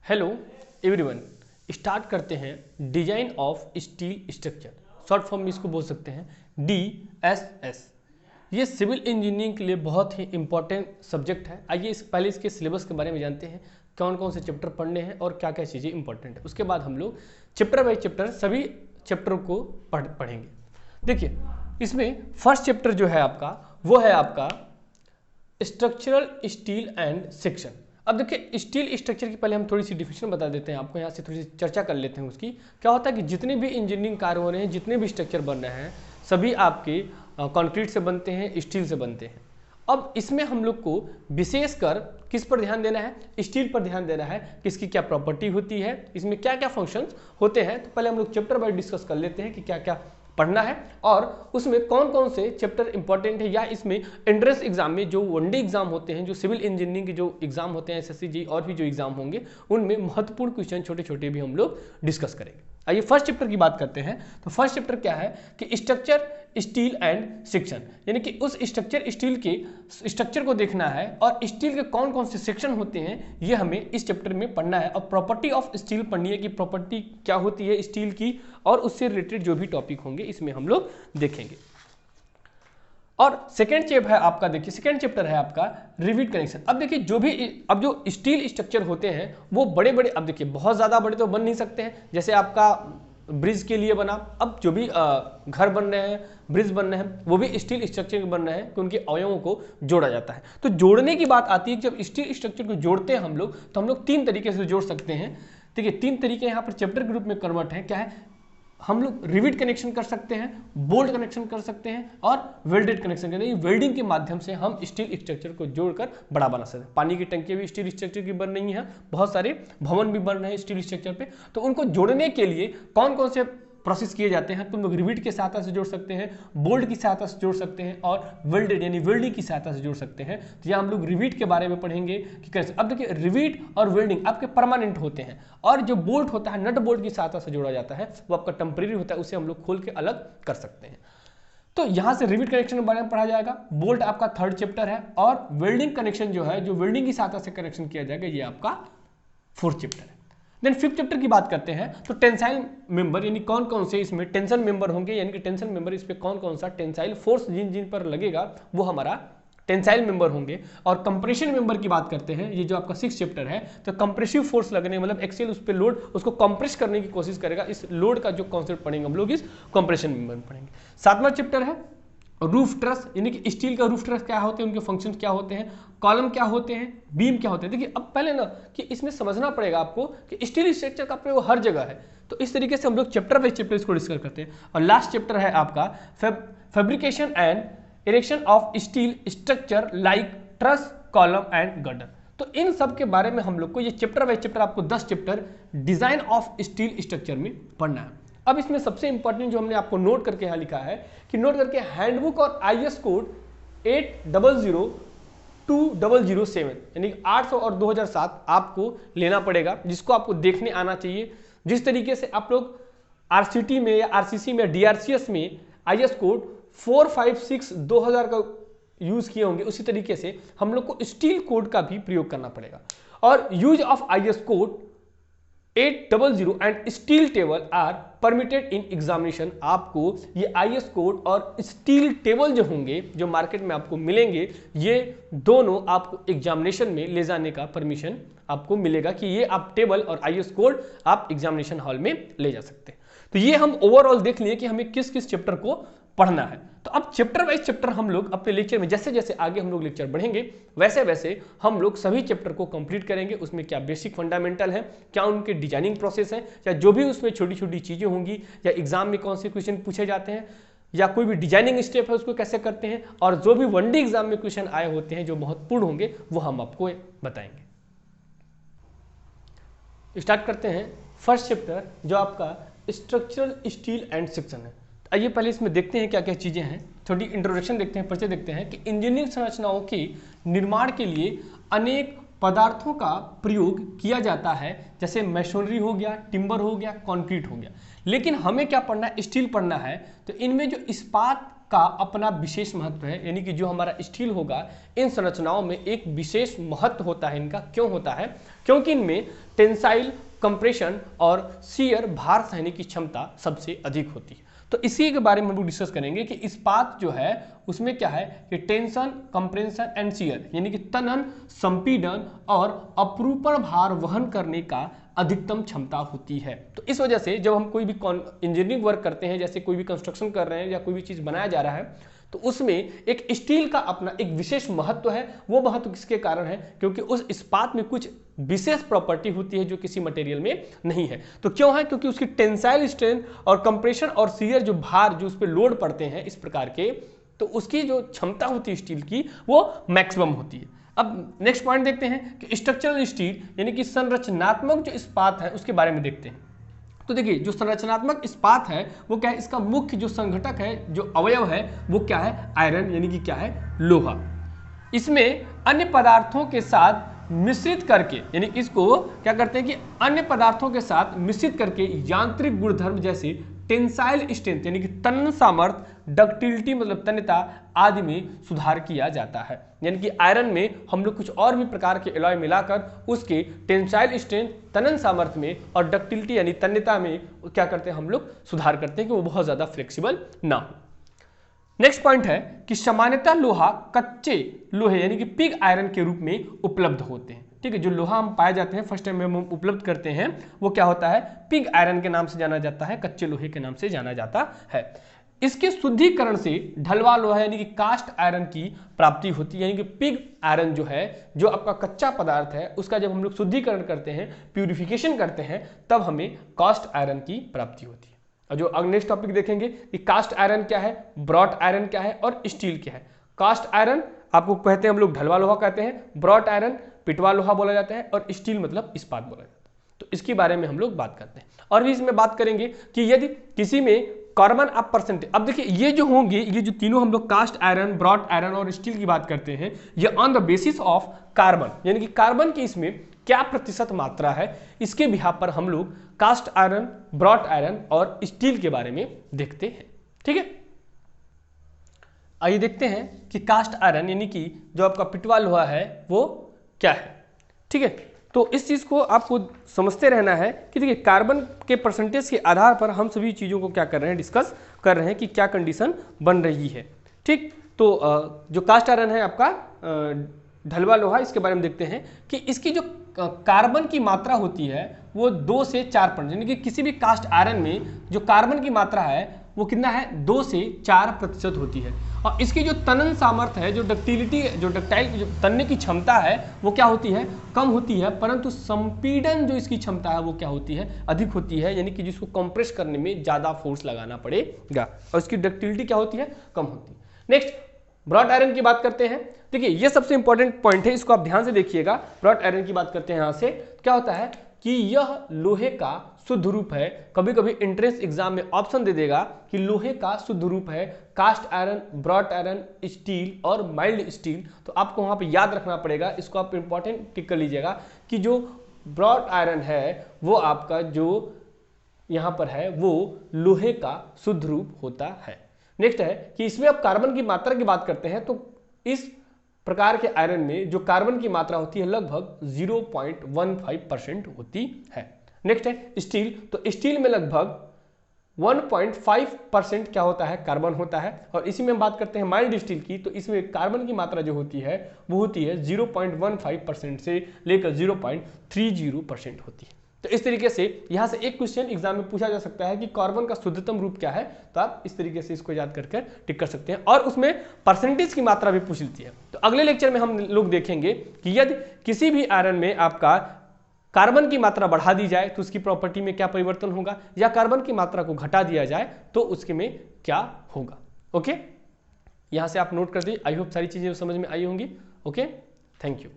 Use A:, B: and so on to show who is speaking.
A: Hello everyone, start करते हैं design of steel structure. Short form में इसको बोल सकते हैं DSS। ये सिविल इंजीनियरिंग के लिए बहुत ही इंपॉर्टेंट सब्जेक्ट है। आइए पहले इसके सिलेबस के बारे में जानते हैं, कौन कौन से चैप्टर पढ़ने हैं और क्या क्या चीज़ें इंपॉर्टेंट है। उसके बाद हम लोग चैप्टर बाई चैप्टर सभी चैप्टरों को पढ़ेंगे। देखिए, इसमें फर्स्ट चैप्टर जो है आपका वो है आपका स्ट्रक्चरल स्टील एंड सेक्शन। अब देखिए, स्टील स्ट्रक्चर की पहले हम थोड़ी सी डिफिनेशन बता देते हैं आपको, यहाँ से थोड़ी सी चर्चा कर लेते हैं उसकी। क्या होता है कि जितने भी इंजीनियरिंग कार्य हो रहे हैं, जितने भी स्ट्रक्चर बन रहे हैं, सभी आपके कंक्रीट से बनते हैं, स्टील से बनते हैं। अब इसमें हम लोग को विशेषकर किस पर ध्यान देना है? स्टील पर ध्यान देना है कि इसकी क्या प्रॉपर्टी होती है, इसमें क्या क्या फंक्शंस होते हैं। तो पहले हम लोग चैप्टर वाइज डिस्कस कर लेते हैं कि क्या क्या पढ़ना है और उसमें कौन कौन से चैप्टर इंपॉर्टेंट है, या इसमें एंट्रेंस एग्जाम में जो वनडे एग्जाम होते हैं, जो सिविल इंजीनियरिंग के जो एग्जाम होते हैं, SSC और भी जो एग्जाम होंगे, उनमें महत्वपूर्ण क्वेश्चन छोटे छोटे भी हम लोग डिस्कस करेंगे। आइए फर्स्ट चैप्टर की बात करते हैं। तो फर्स्ट चैप्टर क्या है कि स्ट्रक्चर स्टील एंड सेक्शन, यानी कि उस स्ट्रक्चर स्टील के स्ट्रक्चर को देखना है और स्टील के कौन कौन से सेक्शन होते हैं ये हमें इस चैप्टर में पढ़ना है। और प्रॉपर्टी ऑफ स्टील पढ़नी है कि प्रॉपर्टी क्या होती है स्टील की, और उससे रिलेटेड जो भी टॉपिक होंगे इसमें हम लोग देखेंगे। और सेकेंड चैप्टर है आपका, देखिए सेकेंड चैप्टर है आपका रिविट कनेक्शन। अब देखिए जो स्टील स्ट्रक्चर होते हैं वो बड़े बड़े, अब देखिए बहुत ज्यादा बड़े तो बन नहीं सकते हैं, जैसे आपका ब्रिज के लिए बना। अब जो भी घर बन रहे हैं, ब्रिज बन रहे हैं, वो भी स्टील स्ट्रक्चर के बन रहे हैं कि उनके अवयवों को जोड़ा जाता है। तो जोड़ने की बात आती है, जब स्टील स्ट्रक्चर को जोड़ते हैं हम लोग, तो हम लोग तीन तरीके से जोड़ सकते हैं। देखिए तीन तरीके यहाँ पर चैप्टर के रूप में कन्वर्ट है। क्या है? हम लोग रिविट कनेक्शन कर सकते हैं, बोल्ट कनेक्शन कर सकते हैं और वेल्डेड कनेक्शन करते हैं। वेल्डिंग के माध्यम से हम स्टील स्ट्रक्चर को जोड़कर बड़ा बना सकते हैं। पानी की टंकी भी स्टील स्ट्रक्चर की बन रही है, बहुत सारे भवन भी बन रहे हैं स्टील स्ट्रक्चर पे। तो उनको जोड़ने के लिए कौन कौन से प्रोसेस किए जाते हैं? तुम लोग रिविट की सहायता से जोड़ सकते हैं, बोल्ट की सहायता से जोड़ सकते हैं और वेल्डेड यानी वेल्डिंग की सहायता से जोड़ सकते हैं। तो यहाँ हम लोग रिविट के बारे में पढ़ेंगे कि कैसे। अब देखिए, रिविट और वेल्डिंग आपके परमानेंट होते हैं, और जो बोल्ट होता है नट बोल्ट की सहायता से जोड़ा जाता है, वो आपका टेम्परेरी होता है, उसे हम लोग खोल के अलग कर सकते हैं। तो यहां से रिविट कनेक्शन के बारे में पढ़ा जाएगा। बोल्ट आपका थर्ड चैप्टर है, और वेल्डिंग कनेक्शन जो है, जो वेल्डिंग की सहायता से कनेक्शन किया जाएगा, ये आपका फोर्थ चैप्टर है। देन फिफ्थ चैप्टर की बात करते हैं। तो टेंसाइल मेंबर, यानी कौन कौन से इसमें टेंशन मेंबर होंगे, यानी कि टेंशन मेंबर इस पे कौन कौन सा टेंसाइल फोर्स जिन जिन पर लगेगा वो हमारा टेंसाइल मेंबर होंगे। और कंप्रेशन मेंबर की बात करते हैं, ये जो आपका सिक्स चैप्टर है। तो कंप्रेसिव फोर्स लगने, मतलब एक्सेल उस पर लोड, उसको कंप्रेस करने की कोशिश करेगा। इस लोड का जो कॉन्सेप्ट पढ़ेंगे हम लोग इस कंप्रेशन मेंबर में पढ़ेंगे। सातवां चैप्टर है रूफ ट्रस, यानी कि स्टील का रूफ ट्रस क्या होते हैं, उनके फंक्शंस क्या होते हैं, कॉलम क्या होते हैं, बीम क्या होते हैं। देखिए अब पहले ना कि इसमें समझना पड़ेगा आपको कि स्टील स्ट्रक्चर का प्रयोग हर जगह है। तो इस तरीके से हम लोग चैप्टर बाई चैप्टर इसको डिस्कस करते हैं। और लास्ट चैप्टर है आपका fabrication and erection of steel structure like truss, column and girder. तो इन सब के बारे में हम लोग को ये चैप्टर बाई चैप्टर आपको 10 chapter design of steel structure में पढ़ना है। अब इसमें सबसे इंपॉर्टेंट जो हमने आपको नोट करके यहाँ लिखा है कि नोट करके हैंडबुक और IS कोड 800207, यानी 800 और 2007 आपको लेना पड़ेगा, जिसको आपको देखने आना चाहिए। जिस तरीके से आप लोग RCT में या RCC में DRCS में IS कोड 456/2000 का यूज किए होंगे, उसी तरीके से हम लोग को स्टील कोड का भी प्रयोग करना पड़ेगा। और use of IS code 800 and steel table are permitted in examination. आपको ये IS कोड और स्टील टेबल जो होंगे, जो मार्केट में आपको मिलेंगे, ये दोनों आपको एग्जामिनेशन में ले जाने का परमिशन आपको मिलेगा कि ये आप टेबल और IS कोड आप एग्जामिनेशन हॉल में ले जा सकते हैं। तो ये हम ओवरऑल देख लिए कि हमें किस किस चैप्टर को पढ़ना है। तो अब चैप्टर वाइज चैप्टर हम लोग अपने लेक्चर में जैसे जैसे आगे हम लोग लेक्चर बढ़ेंगे, वैसे वैसे हम लोग सभी चैप्टर को कंप्लीट करेंगे। उसमें क्या बेसिक फंडामेंटल है, क्या उनके डिजाइनिंग प्रोसेस है, या जो भी उसमें छोटी छोटी चीजें होंगी, या एग्जाम में कौन से क्वेश्चन पूछे जाते हैं, या कोई भी डिजाइनिंग स्टेप है उसको कैसे करते हैं, और जो भी वनडे एग्जाम में क्वेश्चन आए होते हैं जो महत्वपूर्ण होंगे, वो हम आपको बताएंगे। स्टार्ट करते हैं फर्स्ट चैप्टर जो आपका स्ट्रक्चरल स्टील एंड सेक्शन है। आइए पहले इसमें देखते हैं क्या क्या चीजें हैं, छोटी इंट्रोडक्शन देखते हैं, परिचय देखते हैं कि इंजीनियरिंग संरचनाओं के निर्माण के लिए अनेक पदार्थों का प्रयोग किया जाता है, जैसे मैसोनरी हो गया, टिम्बर हो गया, कंक्रीट हो गया। लेकिन हमें क्या पढ़ना है? स्टील पढ़ना है। तो इनमें जो इस्पात का अपना विशेष महत्व है, यानी कि जो हमारा स्टील होगा इन संरचनाओं में एक विशेष महत्व होता है इनका। क्यों होता है? क्योंकि इनमें टेंसाइल, कंप्रेशन और शियर भार सहने की क्षमता सबसे अधिक होती है। तो इसी के बारे में हम लोग डिस्कस करेंगे कि इस्पात जो है उसमें क्या है कि टेंशन, कंप्रेशन एंड शियर, यानी कि तनन, संपीड़न और अपरूपण भार वहन करने का अधिकतम क्षमता होती है। तो इस वजह से जब हम कोई भी इंजीनियरिंग वर्क करते हैं, जैसे कोई भी कंस्ट्रक्शन कर रहे हैं या कोई भी चीज बनाया जा रहा है, तो उसमें एक स्टील का अपना एक विशेष महत्व है। वो महत्व किसके कारण है? क्योंकि उस इस्पात में कुछ विशेष प्रॉपर्टी होती है जो किसी मटेरियल में नहीं है। तो क्यों है? क्योंकि उसकी टेंसाइल स्ट्रेंथ और कंप्रेशन और शियर जो भार जो उस पर लोड पड़ते हैं इस प्रकार के, तो उसकी जो क्षमता होती है स्टील की वो मैक्सिमम होती है। अब नेक्स्ट पॉइंट देखते हैं कि स्ट्रक्चरल स्टील यानी कि संरचनात्मक जो इस्पात है उसके बारे में देखते हैं। तो देखिए जो संरचनात्मक इस्पात है वो क्या है? इसका मुख्य जो संघटक है, जो अवयव है वो क्या है? आयरन, यानी कि क्या है? लोहा। इसमें अन्य पदार्थों के साथ मिश्रित करके, यानी इसको क्या करते हैं कि अन्य पदार्थों के साथ मिश्रित करके यांत्रिक गुणधर्म जैसे टेंसाइल स्ट्रेंथ यानी कि तनन सामर्थ्य, डक्टिलिटी मतलब तन्यता आदि में सुधार किया जाता है। यानी कि आयरन में हम लोग कुछ और भी प्रकार के एलॉय मिलाकर उसके टेंसाइल स्ट्रेंथ, तनन सामर्थ्य में और डक्टिलिटी यानी तन्यता में क्या करते हैं? हम लोग सुधार करते हैं कि वो बहुत ज्यादा फ्लेक्सिबल ना हो। नेक्स्ट पॉइंट है कि सामान्यतः लोहा कच्चे लोहे यानी कि पिग आयरन के रूप में उपलब्ध होते हैं। ठीक है, जो लोहा हम पाए जाते हैं फर्स्ट टाइम में हम उपलब्ध करते हैं वो क्या होता है? पिग आयरन के नाम से जाना जाता है, कच्चे लोहे के नाम से जाना जाता है। इसके शुद्धिकरण से ढलवा लोहा यानी कि कास्ट आयरन की प्राप्ति होती है। यानी कि पिग आयरन जो है, जो आपका कच्चा पदार्थ है, उसका जब हम लोग शुद्धिकरण करते हैं, प्यूरिफिकेशन करते हैं, तब हमें कास्ट आयरन की प्राप्ति होती है। और जो नेक्स्ट टॉपिक देखेंगे कि कास्ट आयरन क्या है, ब्रॉट आयरन क्या है और स्टील क्या है। कास्ट आयरन आपको कहते हैं हम लोग ढलवा लोहा कहते हैं, ब्रॉट आयरन पिटवा लोहा बोला जाता है और स्टील मतलब इस्पात बोला जाता है। तो इसके बारे में हम लोग बात करते हैं और भी इसमें बात करेंगे कि यदि किसी में कार्बन आप परसेंटेज, अब देखिए ये जो होंगे, ये जो तीनों हम लोग कास्ट आयरन, ब्रॉट आयरन और स्टील की बात करते हैं, ये on the basis of carbon, यानी कि कार्बन की इसमें क्या प्रतिशत मात्रा है, इसके बिहाफ पर हम लोग कास्ट आयरन, ब्रॉट आयरन और स्टील के बारे में देखते हैं। ठीक है, आइए देखते हैं कि कास्ट आयरन यानी कि जो आपका पिटवा लोहा है वो क्या है। ठीक है, तो इस चीज को आपको समझते रहना है कि देखिए कार्बन के परसेंटेज के आधार पर हम सभी चीजों को क्या कर रहे हैं? डिस्कस कर रहे हैं कि क्या कंडीशन बन रही है। ठीक, तो जो कास्ट आयरन है आपका ढलवा लोहा, इसके बारे में देखते हैं कि इसकी जो कार्बन की मात्रा होती है वो 2 से 4%, यानी कि किसी भी कास्ट आयरन में जो कार्बन की मात्रा है वो कितना है? 2 से 4% होती है। और इसकी जो तनन सामर्थ्य है, जो डक्टिलिटी, जो डक्टाइल जो तनने की क्षमता है वो क्या होती है? कम होती है, परंतु संपीड़न जो इसकी क्षमता है वो क्या होती है? अधिक होती है, यानी कि जिसको कंप्रेस करने में ज्यादा फोर्स लगाना पड़ेगा और इसकी डक्टिलिटी क्या होती है? कम होती है। नेक्स्ट ब्रॉट आयरन की बात करते हैं। देखिए ये सबसे इंपॉर्टेंट पॉइंट है, इसको आप ध्यान से देखिएगा। ब्रॉट आयरन की बात करते हैं यहाँ से, क्या होता है कि यह लोहे का शुद्ध रूप है। कभी कभी एंट्रेंस एग्जाम में ऑप्शन दे देगा कि लोहे का शुद्ध रूप है cast iron, wrought iron, steel और माइल्ड स्टील। तो आपको वहां पे याद रखना पड़ेगा, इसको आप इंपॉर्टेंट टिक कर लीजिएगा कि जो ब्रॉट आयरन है वो आपका जो यहाँ पर है वो लोहे का शुद्ध रूप होता है। नेक्स्ट है कि इसमें आप कार्बन की मात्रा की बात करते हैं, तो इस प्रकार के आयरन में जो कार्बन की मात्रा होती है लगभग 0.15% होती है। नेक्स्ट है स्टील, तो स्टील में लगभग 1.5% क्या होता है? कार्बन होता है। और इसी में हम बात करते हैं माइल्ड स्टील की, तो इसमें कार्बन की मात्रा जो होती है वो होती है 0.15% से लेकर 0.30% होती है। तो इस तरीके से यहाँ से एक क्वेश्चन एग्जाम में पूछा जा सकता है कि कार्बन का शुद्धतम रूप क्या है, तो आप इस तरीके से इसको याद करके टिक कर सकते हैं और उसमें परसेंटेज की मात्रा भी पूछ लेती है। तो अगले लेक्चर में हम लोग देखेंगे कि यदि किसी भी आयरन में आपका कार्बन की मात्रा बढ़ा दी जाए तो उसकी प्रॉपर्टी में क्या परिवर्तन होगा, या कार्बन की मात्रा को घटा दिया जाए तो उसके में क्या होगा। ओके, यहाँ से आप नोट कर दीजिए। आई होप सारी चीजें समझ में आई होंगी। Okay, thank you.